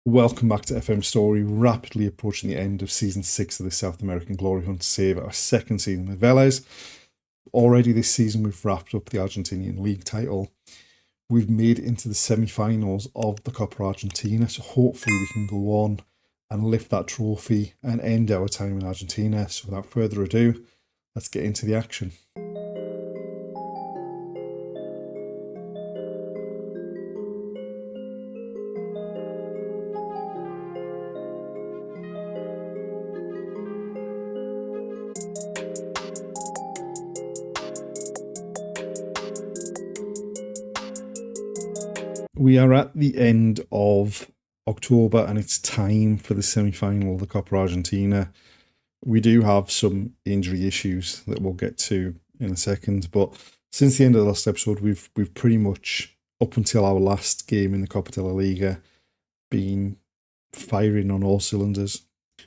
Welcome back to FM Story, rapidly approaching the end of Season 6 of the South American Glory Hunt to save our second season with Vélez. Already this season we've wrapped up the Argentinian league title. We've made it into the semi-finals of the Copa Argentina, so hopefully we can go on and lift that trophy and end our time in Argentina. So without further ado, let's get into the action. We are at the end of October and it's time for the semi-final of the Copa Argentina. We do have some injury issues that we'll get to in a second, but since the end of the last episode, we've pretty much, up until our last game in the Copa de la Liga, been firing on all cylinders.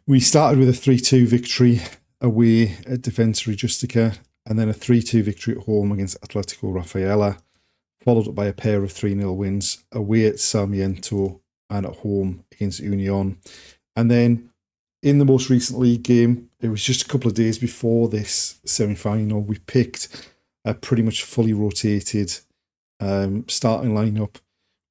We started with a 3-2 victory away at Defensa Justica, and then a 3-2 victory at home against Atletico Rafaela, followed up by a pair of 3-0 wins away at Sarmiento and at home against Union. And then in the most recent league game, it was just a couple of days before this semi-final, we picked a pretty much fully rotated starting lineup.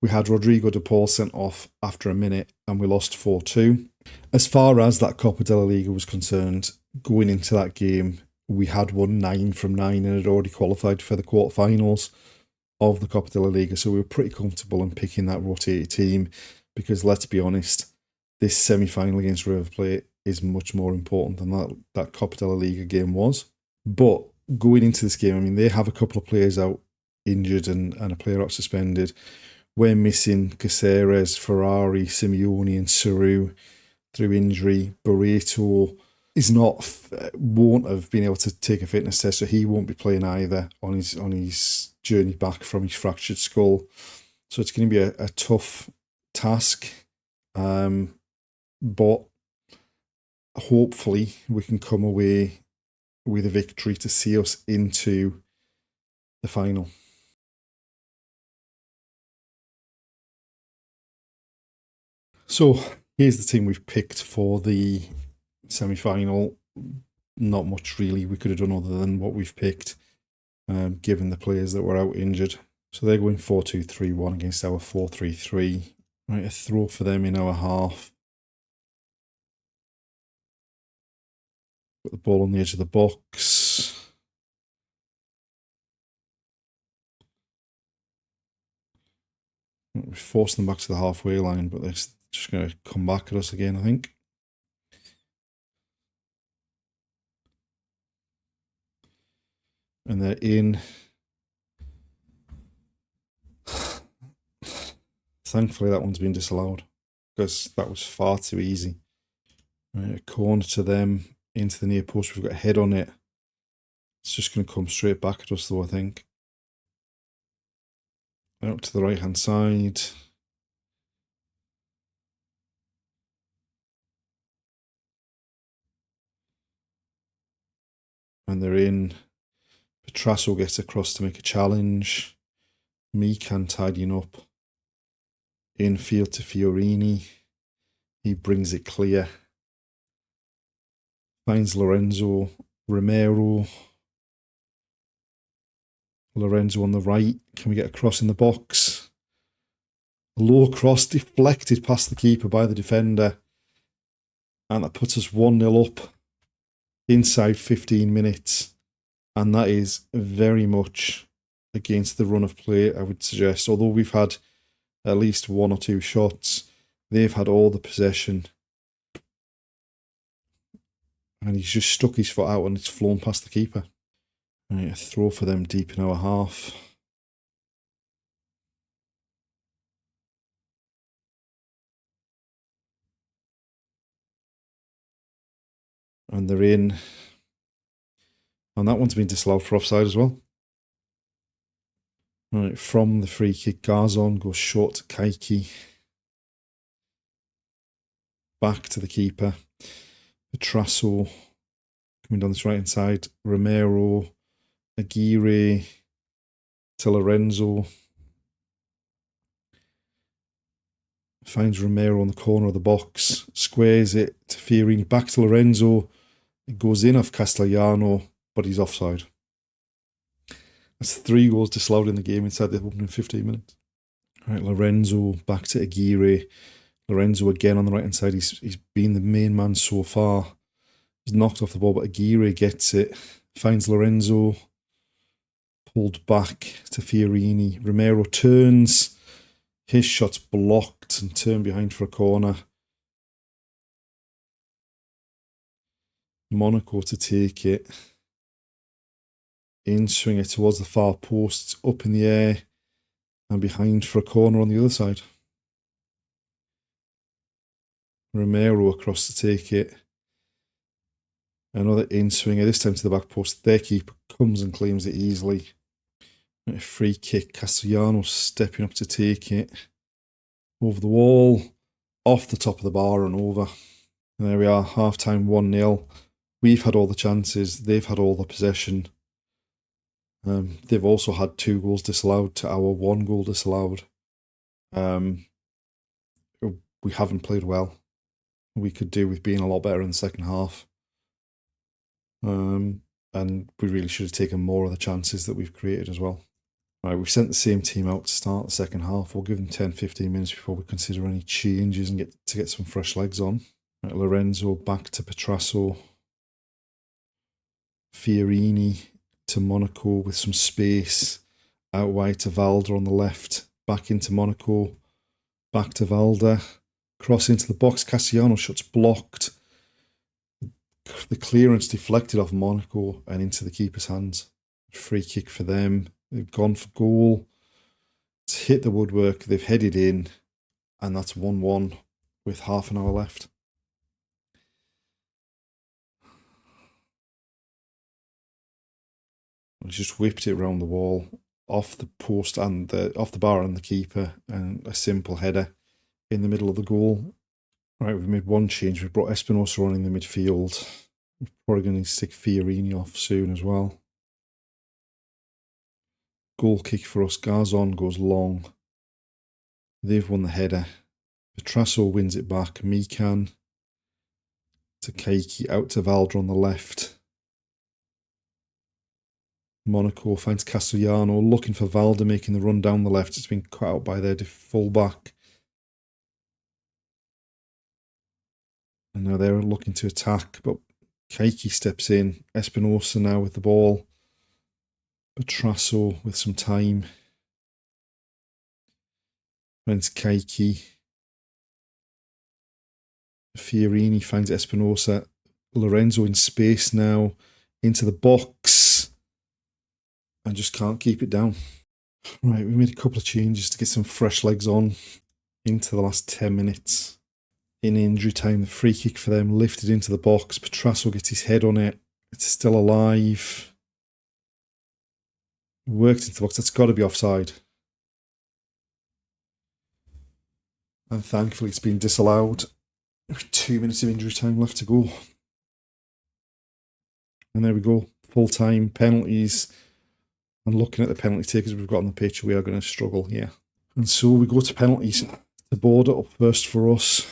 We had Rodrigo de Paul sent off after a minute and we lost 4-2. As far as that Copa de la Liga was concerned, going into that game, we had won 9 from 9 and had already qualified for the quarterfinals of the Copa de la Liga, so we were pretty comfortable in picking that rotated team because, let's be honest, this semi-final against River Plate is much more important than that Copa de la Liga game was. But going into this game, I mean, they have a couple of players out injured and a player out suspended. We're missing Caceres, Ferrari, Simeone and Saru through injury. Barreto won't have been able to take a fitness test, so he won't be playing either on his journey back from his fractured skull. So it's going to be a tough task, but hopefully we can come away with a victory to see us into the final. So here's the team we've picked for the semi-final. Not much really we could have done other than what we've picked, given the players that were out injured. So they're going 4-2-3-1 against our 4-3-3. Right, a throw for them in our half. Put the ball on the edge of the box. We forced them back to the halfway line, but they're just going to come back at us again, I think. And they're in. Thankfully, that one's been disallowed because that was far too easy. Right, a corner to them into the near post. We've got a head on it. It's just going to come straight back at us, though, I think. Out to the right-hand side. And they're in. Petrasso gets across to make a challenge. Mikan tidying up. Infield to Fiorini. He brings it clear. Finds Lorenzo. Romero. Lorenzo on the right. Can we get a cross in the box? Low cross deflected past the keeper by the defender. And that puts us 1-0 up inside 15 minutes. And that is very much against the run of play, I would suggest. Although we've had at least 1 or 2 shots, they've had all the possession. And he's just stuck his foot out and it's flown past the keeper. Right, a throw for them deep in our half. And they're in. And that one's been disallowed for offside as well. Right, from the free kick, Garzon goes short to Kaiki. Back to the keeper. Petrasso coming down this right hand side. Romero, Aguirre to Lorenzo. finds Romero on the corner of the box, squares it to Fiorini, back to Lorenzo. It goes in off Castellano, but he's offside. That's 3 goals disallowed in the game inside the opening 15 minutes. Right, Lorenzo back to Aguirre. Lorenzo again on the right hand side. He's been the main man so far. He's knocked off the ball, but Aguirre gets it. Finds Lorenzo. Pulled back to Fiorini. Romero turns. His shot's blocked and turned behind for a corner. Monaco to take it. In swing it towards the far post. Up in the air. And behind for a corner on the other side. Romero across to take it. Another in swinger, this time to the back post. Their keeper comes and claims it easily. A free kick. Castellanos stepping up to take it. Over the wall. Off the top of the bar and over. And there we are, half time 1-0. We've had all the chances. They've had all the possession. They've also had 2 goals disallowed to our 1 goal disallowed. We haven't played well. We could do with being a lot better in the second half. And we really should have taken more of the chances that we've created as well. Right, we've sent the same team out to start the second half. We'll give them 10-15 minutes before we consider any changes and get some fresh legs on. Right, Lorenzo back to Petrasso. Fiorini to Monaco with some space. Out wide to Valder on the left. Back into Monaco. Back to Valder. Cross into the box. Castellanos shot's blocked. The clearance deflected off Monaco and into the keeper's hands. Free kick for them. They've gone for goal. It's hit the woodwork. They've headed in. And that's 1-1 with half an hour left. He's just whipped it around the wall, off the post and off the bar and the keeper, and a simple header in the middle of the goal. Right, we've made one change. We've brought Espinosa on in the midfield. We're probably going to stick Fiorini off soon as well. Goal kick for us. Garzon goes long. They've won the header. Petrasso wins it back. Mikan to Keiki, out to Valder on the left. Monaco finds Castellano, looking for Valder, making the run down the left. It's been cut out by their full-back. And now they're looking to attack, but Keiki steps in. Espinosa now with the ball. Petrasso with some time. Finds Keiki. Fiorini finds Espinosa. Lorenzo in space now. Into the box. And just can't keep it down. Right, we made a couple of changes to get some fresh legs on into the last 10 minutes. In injury time, the free kick for them lifted into the box. Petrasso gets his head on it. It's still alive. Worked into the box. That's got to be offside. And thankfully it's been disallowed. 2 minutes of injury time left to go. And there we go. Full time, penalties. And looking at the penalty takers we've got on the pitch, we are going to struggle here. And so we go to penalties. The border up first for us.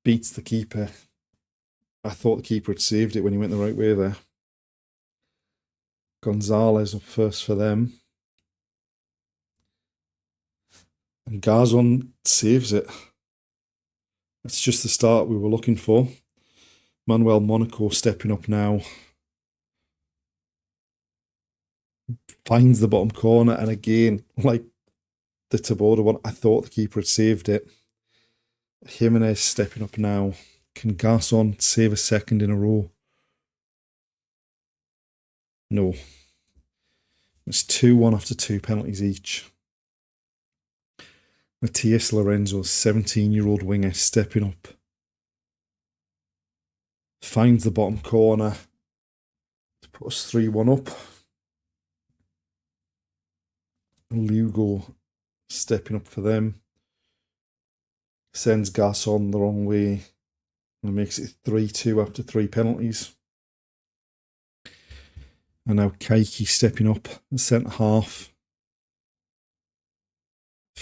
Beats the keeper. I thought the keeper had saved it when he went the right way there. Gonzalez up first for them. And Garzon saves it. That's just the start we were looking for. Manuel Monaco stepping up now. Finds the bottom corner, and again, like the Taboada one, I thought the keeper had saved it. Jimenez stepping up now. Can Garzon save a second in a row? No. It's 2-1 after 2 penalties each. Matias Lorenzo, 17-year-old winger, stepping up. Finds the bottom corner to put us 3-1 up. Lugo stepping up for them. Sends Garzon the wrong way. And makes it 3-2 after 3 penalties. And now Keiki stepping up, the centre half.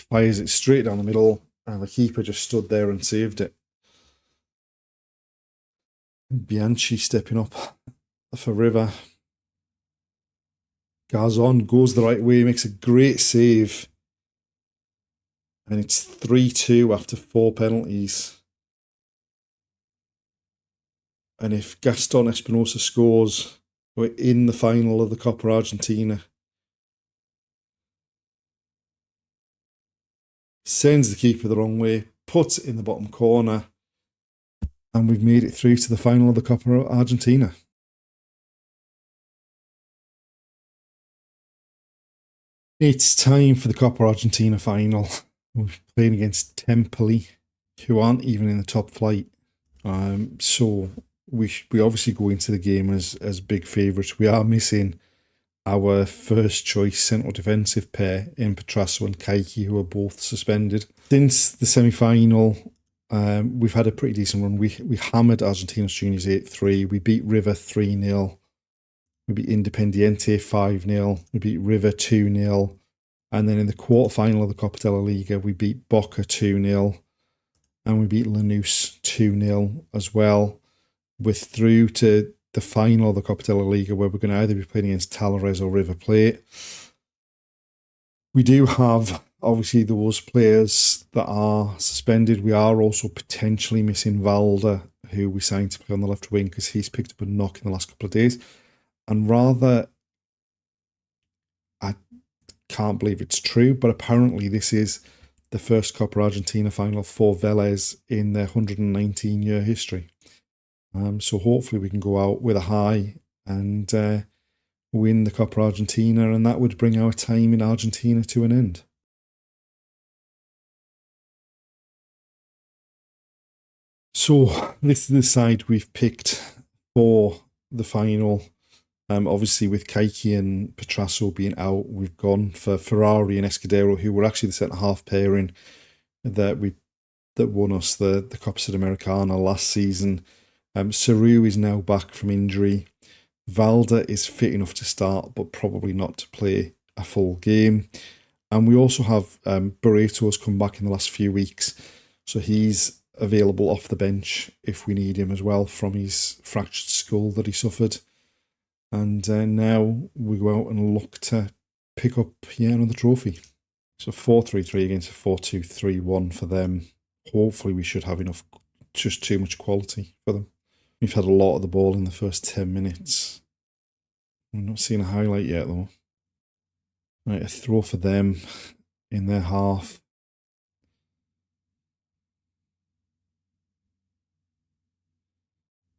fires it straight down the middle, and the keeper just stood there and saved it. Bianchi stepping up for River. Garzon goes the right way, makes a great save. And it's 3-2 after 4 penalties. And if Gaston Espinosa scores, we're in the final of the Copa Argentina. Sends the keeper the wrong way, puts it in the bottom corner, and we've made it through to the final of the Copa Argentina. It's time for the Copa Argentina final. We're playing against Tempoli, who aren't even in the top flight. So we obviously go into the game as big favourites. We are missing our first choice central defensive pair in Petrasso and Kaiki, who are both suspended. Since the semi-final, we've had a pretty decent run. We hammered Argentinos Juniors 8-3. We beat River 3-0. We beat Independiente 5-0. We beat River 2-0. And then in the quarterfinal of the Copa de la Liga, we beat Boca 2-0. And we beat Lanús 2-0 as well. We're through to the final of the Copa de la Liga, where we're going to either be playing against Talleres or River Plate. We do have, obviously, those players that are suspended. We are also potentially missing Valda, who we signed to play on the left wing, because he's picked up a knock in the last couple of days. And rather, I can't believe it's true, but apparently this is the first Copa Argentina final for Vélez in their 119-year history. So hopefully we can go out with a high and win the Copa Argentina, and that would bring our time in Argentina to an end. So this is the side we've picked for the final. Obviously, with Kaiki and Petrasso being out, we've gone for Ferrari and Escudero, who were actually the centre-half pairing that won us the Copa Sudamericana last season. Saru is now back from injury. Valda is fit enough to start, but probably not to play a full game. And we also have Barreto's come back in the last few weeks, so he's available off the bench if we need him as well from his fractured skull that he suffered. And now we go out and look to pick up another trophy. So 4-3-3 against a 4-2-3-1 for them. Hopefully we should have enough, just too much quality for them. We've had a lot of the ball in the first 10 minutes. We're not seeing a highlight yet though. Right, a throw for them in their half.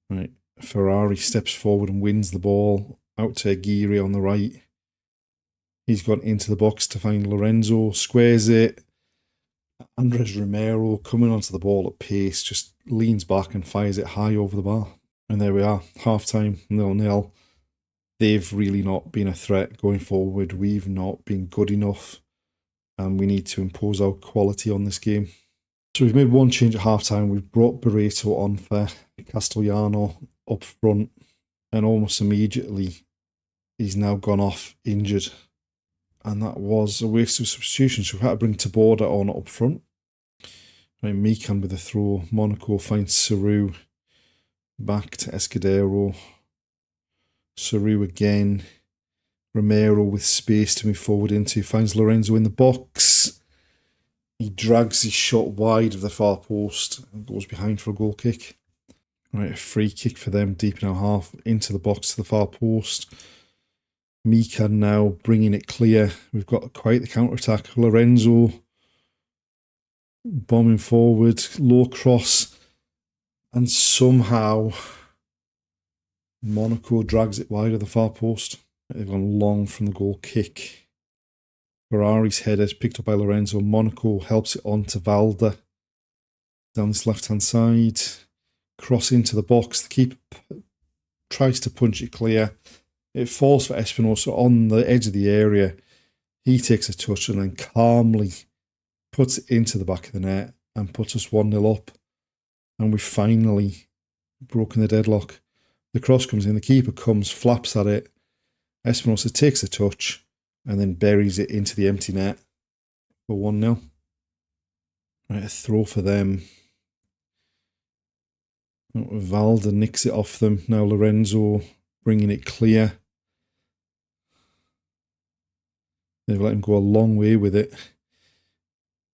Right, Ferrari steps forward and wins the ball out to Aguirre on the right. He's gone into the box to find Lorenzo, squares it. Andres Romero coming onto the ball at pace, just leans back and fires it high over the bar. And there we are, half-time, 0-0. They've really not been a threat going forward. We've not been good enough, and we need to impose our quality on this game. So we've made one change at half-time. We've brought Barreto on for Castellano up front, and almost immediately he's now gone off injured. And that was a waste of substitution. So we've had to bring Taborda on up front. Right, Mikan with a throw. Monaco finds Saru. Back to Escudero. Saru again. Romero with space to move forward into. Finds Lorenzo in the box. He drags his shot wide of the far post and goes behind for a goal kick. Right, a free kick for them deep in our half. Into the box to the far post. Mika now bringing it clear. We've got quite the counter-attack. Lorenzo bombing forward, low cross, and somehow Monaco drags it wide of the far post. They've gone long from the goal kick. Ferrari's header is picked up by Lorenzo. Monaco helps it on to Valda. Down this left-hand side. Cross into the box. The keeper tries to punch it clear. It falls for Espinosa on the edge of the area. He takes a touch and then calmly puts it into the back of the net and puts us 1-0 up. And we've finally broken the deadlock. The cross comes in, the keeper comes, flaps at it. Espinosa takes a touch and then buries it into the empty net for 1-0. Right, a throw for them. Valda nicks it off them. Now Lorenzo bringing it clear. They've let him go a long way with it.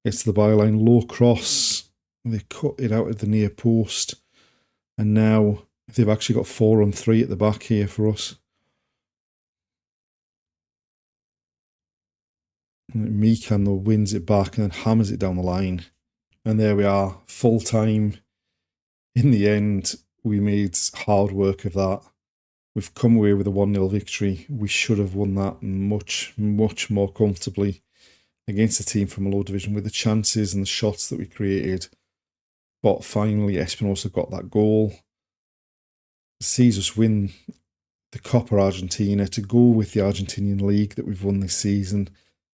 Gets to the byline, low cross. They cut it out at the near post. And now they've actually got 4-on-3 at the back here for us. Mikan though wins it back and then hammers it down the line. And there we are, full time. In the end, we made hard work of that. We've come away with a 1-0 victory. We should have won that much, much more comfortably against a team from a low division with the chances and the shots that we created. But finally, Espinosa got that goal. Sees us win the Copa Argentina to go with the Argentinian league that we've won this season,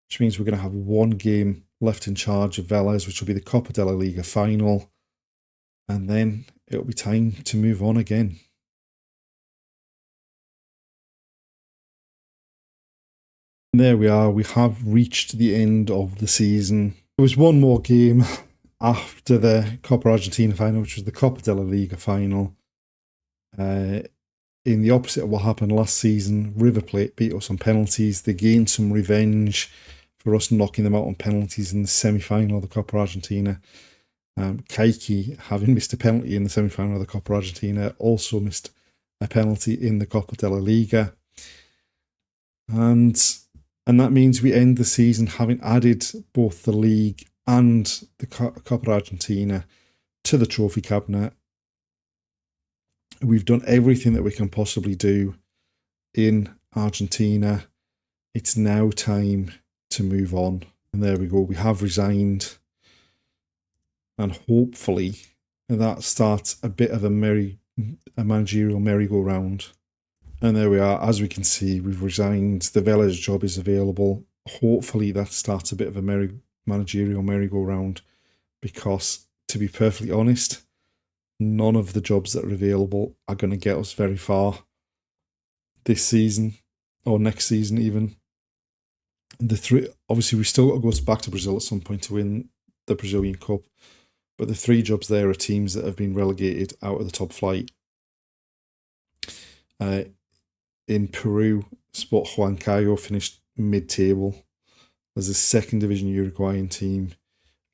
which means we're going to have one game left in charge of Vélez, which will be the Copa de la Liga final. And then it'll be time to move on again. And there we are. We have reached the end of the season. There was one more game after the Copa Argentina final, which was the Copa de la Liga final. In the opposite of what happened last season, River Plate beat us on penalties. They gained some revenge for us knocking them out on penalties in the semi-final of the Copa Argentina. Kaiki, having missed a penalty in the semi-final of the Copa Argentina, also missed a penalty in the Copa de la Liga. And that means we end the season having added both the league and the Copa Argentina to the trophy cabinet. We've done everything that we can possibly do in Argentina. It's now time to move on. And there we go. We have resigned. And hopefully that starts a bit of a managerial merry-go-round. And there we are. As we can see, we've resigned. The Vélez job is available. Hopefully that starts a bit of a managerial merry-go-round. Because, to be perfectly honest, none of the jobs that are available are going to get us very far this season or next season even. Obviously, we still got to go back to Brazil at some point to win the Brazilian Cup. But the three jobs there are teams that have been relegated out of the top flight. In Peru, Sport Huancayo finished mid-table. There's a second division Uruguayan team.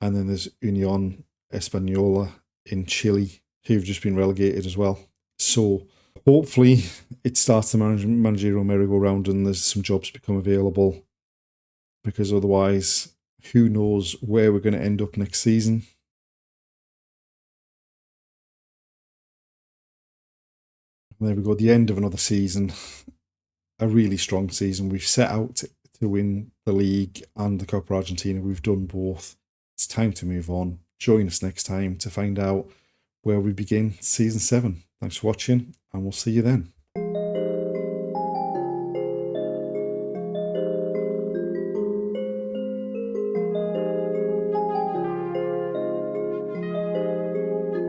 And then there's Unión Española in Chile, who've just been relegated as well. So hopefully it starts the managerial merry-go-round and there's some jobs become available. Because otherwise, who knows where we're going to end up next season. There we go, the end of another season. A really strong season. We've set out to win the league and the Copa Argentina. We've done both. It's time to move on. Join us next time to find out where we begin season 7. Thanks for watching, and we'll see you then.